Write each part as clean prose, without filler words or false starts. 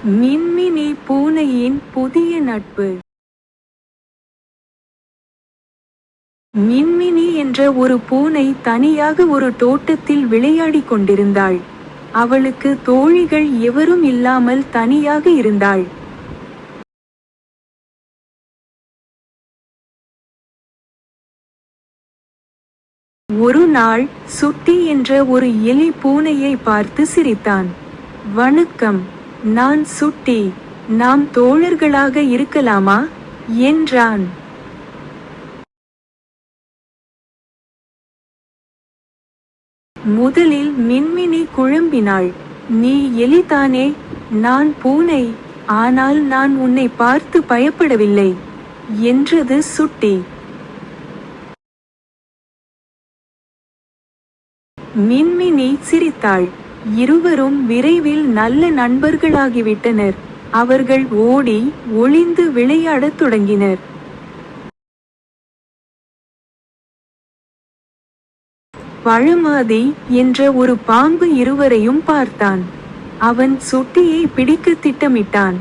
மின்மினி பூனையின் புதிய நட்பு. மின்மினி என்ற ஒரு பூனை தனியாக ஒரு தோட்டத்தில் விளையாடிக் கொண்டிருந்தாள். அவளுக்கு தோழிகள் எவரும் இல்லாமல் தனியாக இருந்தாள். ஒரு நாள் சுட்டி என்ற ஒரு எலி பூனையை பார்த்து சிரித்தான். "வணக்கம், நான் சுட்டி. நாம் தோழர்களாக இருக்கலாமா?" என்றான். முதலில் மின்மினி குழம்பினாள். "நீ எலிதானே? நான் பூனை. ஆனால் நான் உன்னை பார்த்து பயப்படவில்லை" என்றது சுட்டி. மின்மினி சிரித்தாள். இருவரும் விரைவில் நல்ல நண்பர்களாகிவிட்டனர். அவர்கள் ஓடி ஒளிந்து விளையாடத் தொடங்கினர். பழமாதி என்ற ஒரு பாம்பு இருவரையும் பார்த்தான். அவன் சுட்டியை பிடிக்க திட்டமிட்டான்.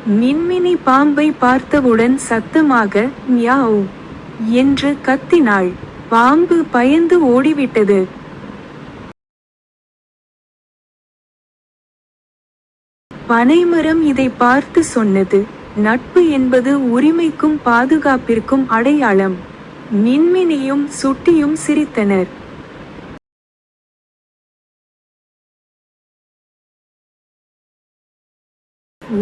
மின்மினி பாம்பை பார்த்தவுடன் சத்தமாக "மியாவ்" என்று கத்தினாள். பாம்பு பயந்து ஓடிவிட்டது. பனைமரம் இதை பார்த்து சொன்னது, "நட்பு என்பது உரிமைக்கும் பாதுகாப்பிற்கும் அடையாளம்." மின்மினியும் சுட்டியும் சிரித்தனர்.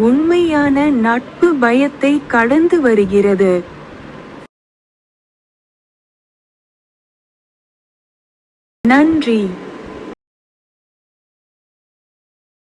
உண்மையான நட்பு பயத்தை கடந்து வருகிறது. நன்றி.